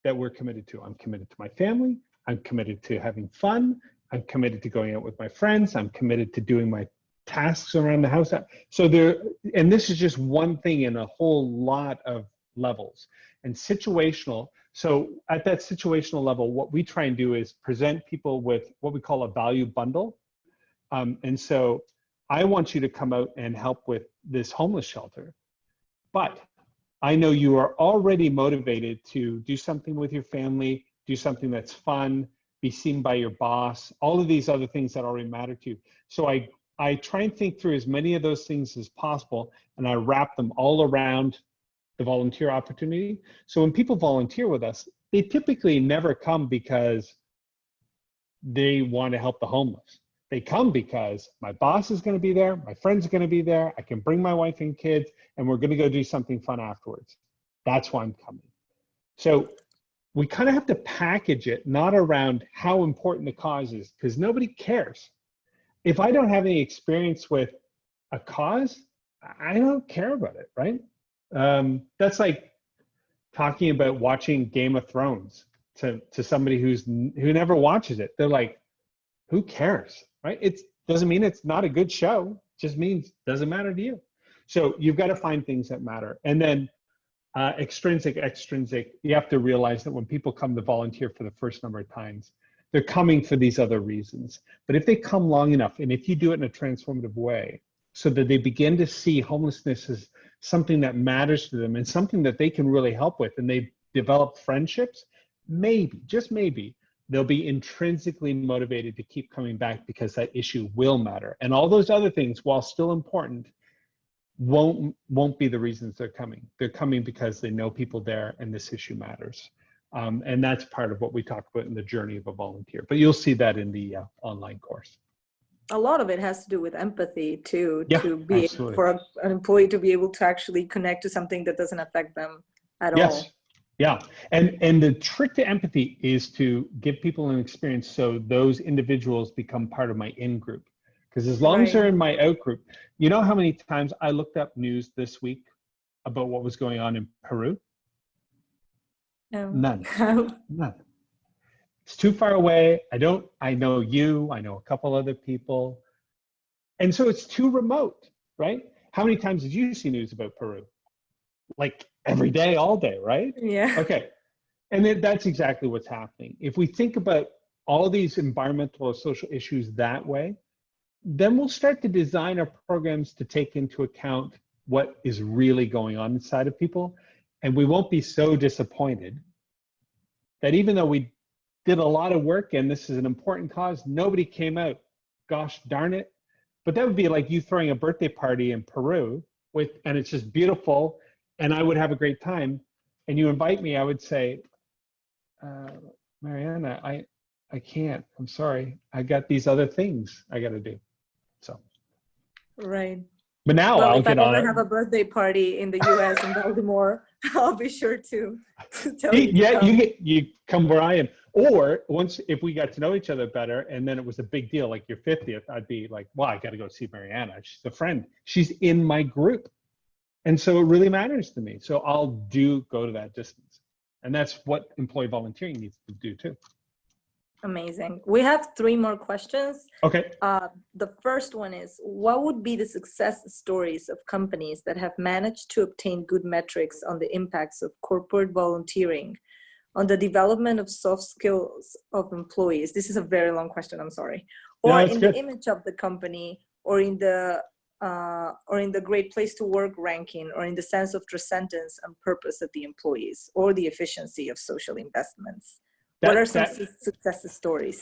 that we're committed to. I'm committed to my family. I'm committed to having fun. I'm committed to going out with my friends. I'm committed to doing my tasks around the house. So and this is just one thing in a whole lot of levels. And situational, so at that situational level, what we try and do is present people with what we call a value bundle. And so I want you to come out and help with this homeless shelter, but I know you are already motivated to do something with your family, do something that's fun, be seen by your boss, all of these other things that already matter to you. So I try and think through as many of those things as possible, and I wrap them all around the volunteer opportunity. So when people volunteer with us, they typically never come because they want to help the homeless. They come because my boss is going to be there, my friends are going to be there, I can bring my wife and kids, and we're going to go do something fun afterwards. That's why I'm coming. So we kind of have to package it, not around how important the cause is, because nobody cares. If I don't have any experience with a cause, I don't care about it, right? That's like talking about watching Game of Thrones to somebody who never watches it. They're like, who cares, right? It doesn't mean it's not a good show. It just means it doesn't matter to you. So you've got to find things that matter. And then extrinsic, you have to realize that when people come to volunteer for the first number of times, they're coming for these other reasons. But if they come long enough, and if you do it in a transformative way, so that they begin to see homelessness as something that matters to them and something that they can really help with, and they develop friendships, maybe, just maybe, they'll be intrinsically motivated to keep coming back because that issue will matter. And all those other things, while still important, won't be the reasons they're coming. They're coming because they know people there and this issue matters. And that's part of what we talk about in the journey of a volunteer. But you'll see that in the online course. A lot of it has to do with empathy too, Yeah, to be for an employee to be able to actually connect to something that doesn't affect them at all. Yes. Yeah. And the trick to empathy is to give people an experience so those individuals become part of my in-group. Because as long as they're in my out-group, you know how many times I looked up news this week about what was going on in Peru? None. None. It's too far away. I know you, I know a couple other people. And so it's too remote, right? How many times did you see news about Peru? Like every day, all day, right? Yeah. Okay. And that's exactly what's happening. If we think about all these environmental or social issues that way, then we'll start to design our programs to take into account what is really going on inside of people. And we won't be so disappointed that even though we did a lot of work and this is an important cause, nobody came out. Gosh darn it. But that would be like you throwing a birthday party in Peru and it's just beautiful and I would have a great time. And you invite me, I would say, Mariana, I I can't. I'm sorry. I got these other things I got to do. So. Right. But now Well, I'll if I get on ever it. have a birthday party in the US in Baltimore, I'll be sure to tell you to Yeah, come. you come where I am. Or once, if we got to know each other better, and then it was a big deal, like your 50th, I'd be like, well, I got to go see Mariana. She's a friend. She's in my group. And so it really matters to me. So I'll go to that distance. And that's what employee volunteering needs to do too. Amazing. We have 3 more questions. Okay. The first one is, what would be the success stories of companies that have managed to obtain good metrics on the impacts of corporate volunteering on the development of soft skills of employees? This is a very long question, I'm sorry. Or No, in good. the image of the company, or in the great place to work ranking, or in the sense of transcendence and purpose of the employees, or the efficiency of social investments. What are some success stories?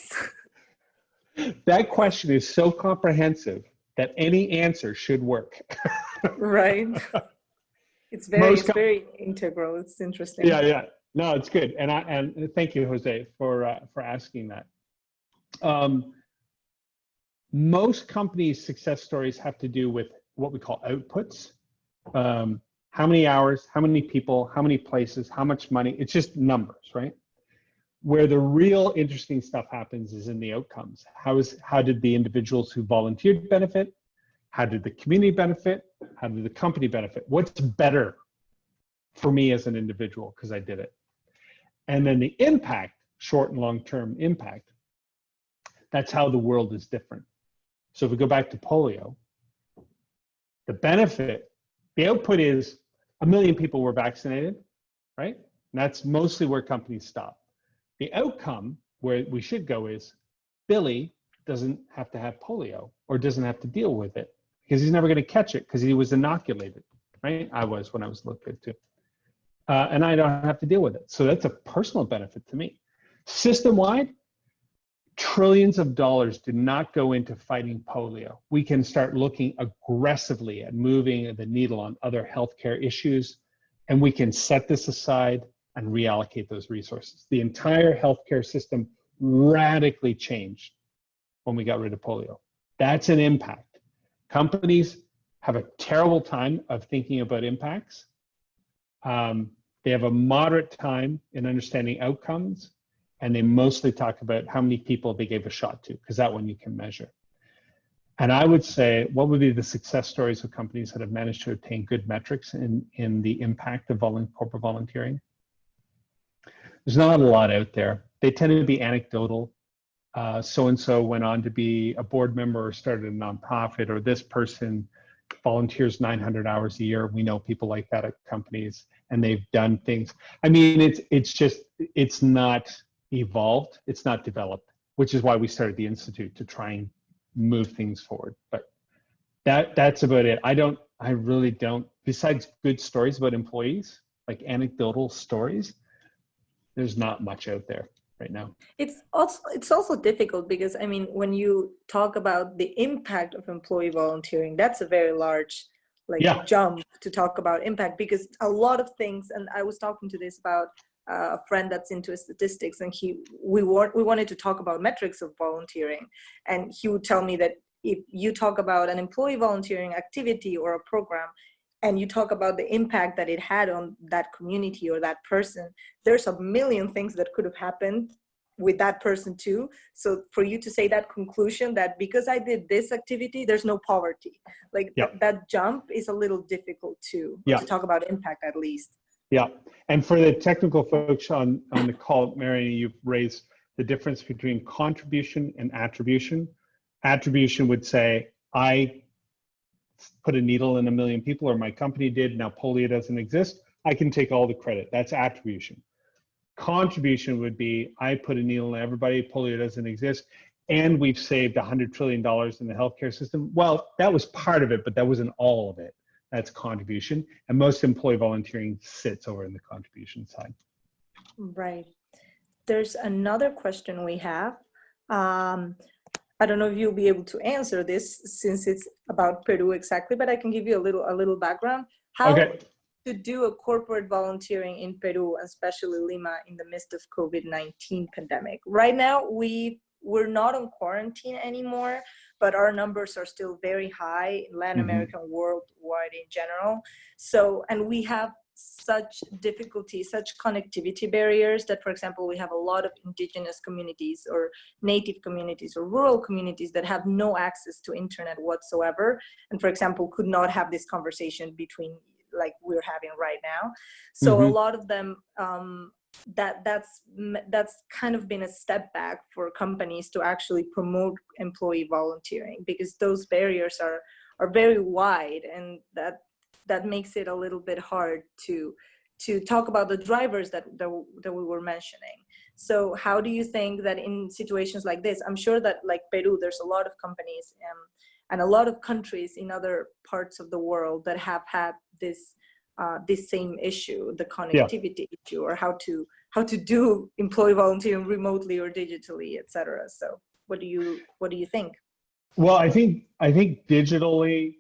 That question is so comprehensive that any answer should work. Right. It's very integral. It's interesting. Yeah. No, it's good. And thank you, Jose, for asking that. Most companies' success stories have to do with what we call outputs. How many hours, how many people, how many places, how much money. It's just numbers, right? Where the real interesting stuff happens is in the outcomes. How did the individuals who volunteered benefit? How did the community benefit? How did the company benefit? What's better for me as an individual because I did it? And then the impact, short and long-term impact, that's how the world is different. So if we go back to polio, the benefit, the output is 1 million people were vaccinated, right? And that's mostly where companies stop. The outcome where we should go is Billy doesn't have to have polio or doesn't have to deal with it because he's never going to catch it because he was inoculated, right? I was when I was a little kid too. And I don't have to deal with it. So that's a personal benefit to me. System-wide, trillions of dollars do not go into fighting polio. We can start looking aggressively at moving the needle on other healthcare issues, and we can set this aside and reallocate those resources. The entire healthcare system radically changed when we got rid of polio. That's an impact. Companies have a terrible time of thinking about impacts. They have a moderate time in understanding outcomes, and they mostly talk about how many people they gave a shot to, because that one you can measure. And I would say, what would be the success stories of companies that have managed to obtain good metrics in the impact of corporate volunteering? There's not a lot out there. They tend to be anecdotal. So-and-so went on to be a board member or started a nonprofit, or this person volunteers 900 hours a year. We know people like that at companies, and they've done things. I mean, it's not evolved, it's not developed, which is why we started the Institute, to try and move things forward. But that's about it. I really don't, besides good stories about employees, like anecdotal stories, there's not much out there right now. It's also difficult because, I mean, when you talk about the impact of employee volunteering, that's a very large jump to talk about impact, because a lot of things, and I was talking to this about a friend that's into statistics, and we wanted to talk about metrics of volunteering, and he would tell me that if you talk about an employee volunteering activity or a program, and you talk about the impact that it had on that community or that person, there's a million things that could have happened with that person too. So for you to say that conclusion that because I did this activity, there's no poverty, that jump is a little difficult to talk about impact, at least. Yeah, and for the technical folks on the call, Mary, you've raised the difference between contribution and attribution. Attribution would say, I put a needle in 1 million people, or my company did, now polio doesn't exist, I can take all the credit. That's attribution. Contribution would be, I put a needle in everybody, polio doesn't exist, and we've saved $100 trillion in the healthcare system. Well, that was part of it, but that wasn't all of it. That's contribution. And most employee volunteering sits over in the contribution side. Right. There's another question we have. I don't know if you'll be able to answer this since it's about Peru exactly, but I can give you a little background. Okay. to do a corporate volunteering in Peru, especially Lima, in the midst of COVID-19 pandemic? Right now, we're not on quarantine anymore, but our numbers are still very high in Latin America and worldwide in general. So, and we have such difficulties, such connectivity barriers that, for example, we have a lot of indigenous communities or native communities or rural communities that have no access to internet whatsoever. And for example, could not have this conversation between like we're having right now. So a lot of them, that's kind of been a step back for companies to actually promote employee volunteering, because those barriers are very wide, and that makes it a little bit hard to talk about the drivers that we were mentioning. So how do you think that in situations like this, I'm sure that like Peru, there's a lot of companies and a lot of countries in other parts of the world that have had this same issue, the connectivity issue, or how to do employee volunteering remotely or digitally, etc. So what do you think? Well, I think digitally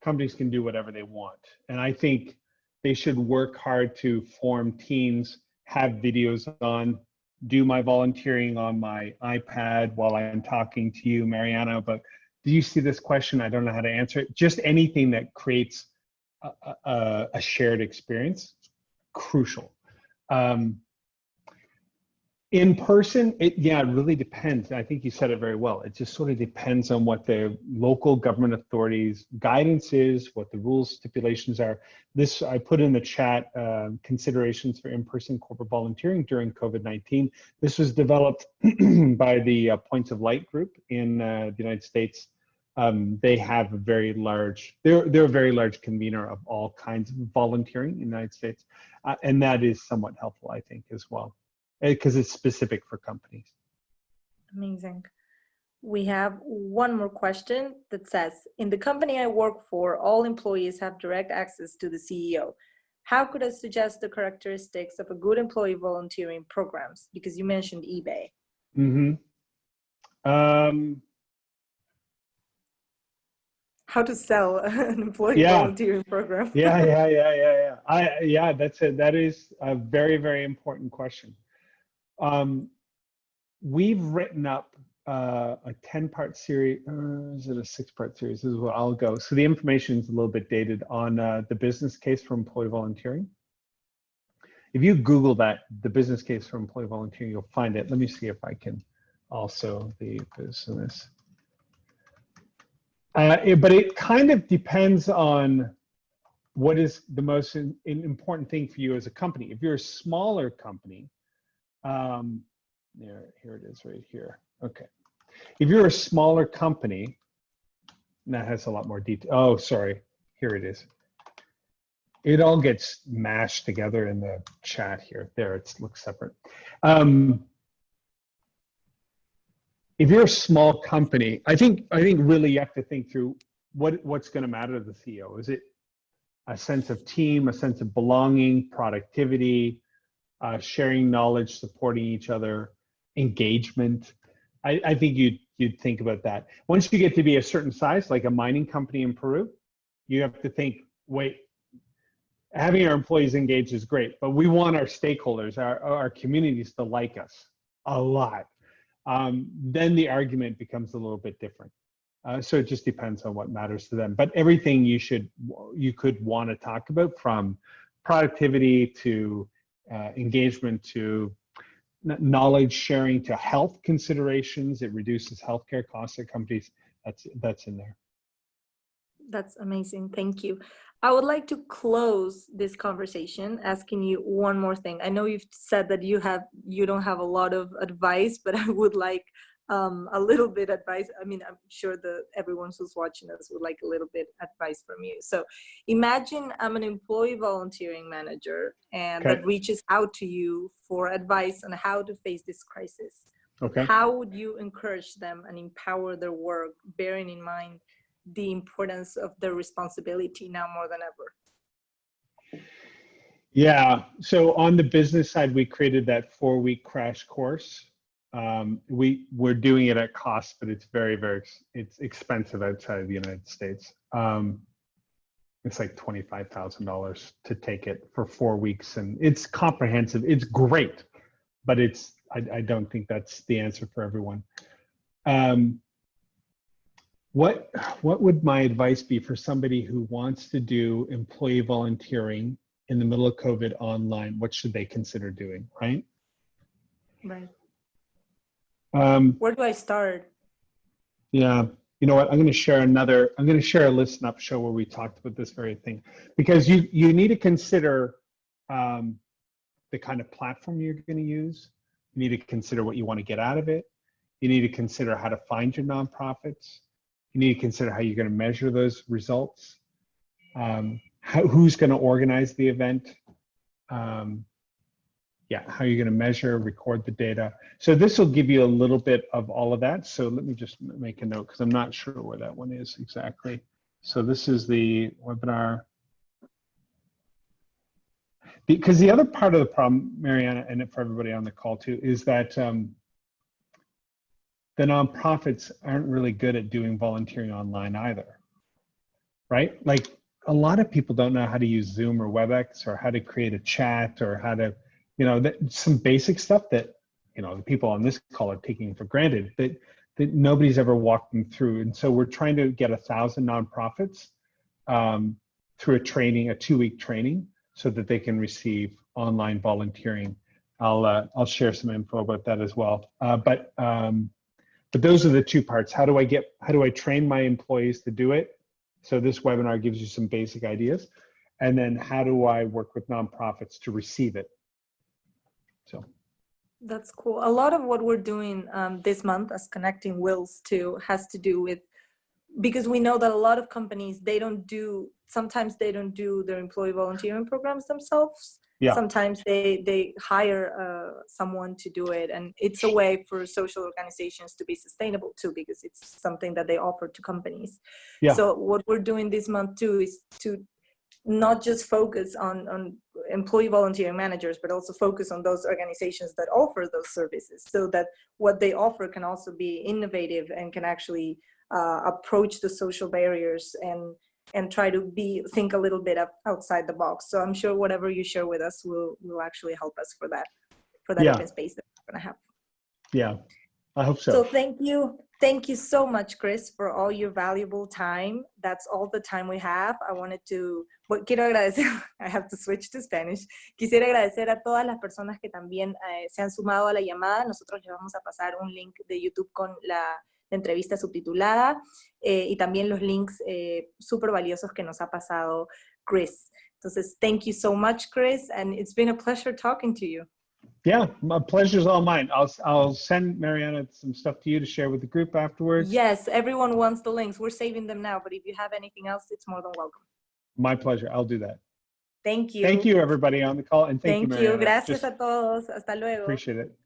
companies can do whatever they want, and I think they should work hard to form teams, have videos on, do my volunteering on my iPad while I'm talking to you, Mariana. But do you see this question? I don't know how to answer it. Just anything that creates a shared experience, crucial. In person, it really depends. I think you said it very well. It just sort of depends on what the local government authorities' guidance is, what the rules, stipulations are. This, I put in the chat, considerations for in-person corporate volunteering during COVID-19. This was developed by the Points of Light group in the United States. They have a very large, they're a very large convener of all kinds of volunteering in the United States. And that is somewhat helpful, I think, as well, because it's specific for companies. Amazing. We have one more question that says, in the company I work for, all employees have direct access to the CEO. How could I suggest the characteristics of a good employee volunteering programs? Because you mentioned eBay. How to sell an employee volunteering program? That is a very, very important question. We've written up a 10-part series. Is it a 6-part series? This is what I'll go. So the information is a little bit dated on the business case for employee volunteering. If you Google that, the business case for employee volunteering, you'll find it. Let me see if I can also the business. But it kind of depends on what is the most important thing for you as a company. If you're a smaller company, here it is right here. Okay. If you're a smaller company, that has a lot more detail. Oh, sorry. Here it is. It all gets mashed together in the chat here. There, it looks separate. If you're a small company, I think really you have to think through what's going to matter to the CEO. Is it a sense of team, a sense of belonging, productivity, sharing knowledge, supporting each other, engagement? I think you'd think about that. Once you get to be a certain size, like a mining company in Peru, you have to think, wait, having our employees engaged is great, but we want our stakeholders, our communities to like us a lot. Then the argument becomes a little bit different. So it just depends on what matters to them. But everything you could want to talk about, from productivity to engagement to knowledge sharing to health considerations. It reduces healthcare costs at companies. That's in there. That's amazing. Thank you. I would like to close this conversation asking you one more thing. I know you've said that you don't have a lot of advice, but I would like a little bit advice. I mean, I'm sure that everyone who's watching us would like a little bit advice from you. So imagine I'm an employee volunteering manager and that reaches out to you for advice on how to face this crisis. Okay. How would you encourage them and empower their work, bearing in mind the importance of their responsibility now more than ever? Yeah, so on the business side, we created that 4-week crash course. We're doing it at cost, but it's very, very, it's expensive outside of the United States. It's like $25,000 to take it for 4 weeks, and it's comprehensive. It's great, but I don't think that's the answer for everyone. What would my advice be for somebody who wants to do employee volunteering in the middle of COVID online? What should they consider doing, right? Right. Where do I start? Yeah. You know what? I'm going to share a listen up show where we talked about this very thing, because you need to consider the kind of platform you're going to use. You need to consider what you want to get out of it. You need to consider how to find your nonprofits. You need to consider how you're going to measure those results. Who's going to organize the event? How you're going to measure, record the data. So this will give you a little bit of all of that. So let me just make a note, because I'm not sure where that one is exactly. So this is the webinar. Because the other part of the problem, Mariana, and for everybody on the call too, is that the nonprofits aren't really good at doing volunteering online either, right? Like a lot of people don't know how to use Zoom or WebEx, or how to create a chat, or how to, some basic stuff that, the people on this call are taking for granted, that nobody's ever walked them through. And so we're trying to get 1,000 nonprofits through a 2-week training, so that they can receive online volunteering. I'll share some info about that as well. But those are the two parts. How do I train my employees to do it? So this webinar gives you some basic ideas. And then how do I work with nonprofits to receive it? So that's cool. A lot of what we're doing this month as Connecting Wills too has to do with, because we know that a lot of companies, sometimes they don't do their employee volunteering programs themselves. Yeah. Sometimes they hire someone to do it, and it's a way for social organizations to be sustainable too, because it's something that they offer to companies. Yeah. So what we're doing this month too is to not just focus on employee volunteering managers, but also focus on those organizations that offer those services, so that what they offer can also be innovative and can actually approach the social barriers and try to think a little bit outside the box. So I'm sure whatever you share with us will actually help us for that open space that we're gonna have. Yeah, I hope so. So thank you so much, Chris, for all your valuable time. That's all the time we have. Quiero agradecer, I have to switch to Spanish. Quisiera agradecer a todas las personas que también se han sumado a la llamada. Nosotros les vamos a pasar un link de YouTube con la entrevista subtitulada y también los links súper valiosos que nos ha pasado Chris. Entonces, thank you so much, Chris, and it's been a pleasure talking to you. Yeah, my pleasure's all mine. I'll send Mariana some stuff to you to share with the group afterwards. Yes, everyone wants the links. We're saving them now, but if you have anything else, it's more than welcome. My pleasure. I'll do that. Thank you. Thank you, everybody on the call, and thank you, Mariana. Gracias a todos. Hasta luego. Appreciate it.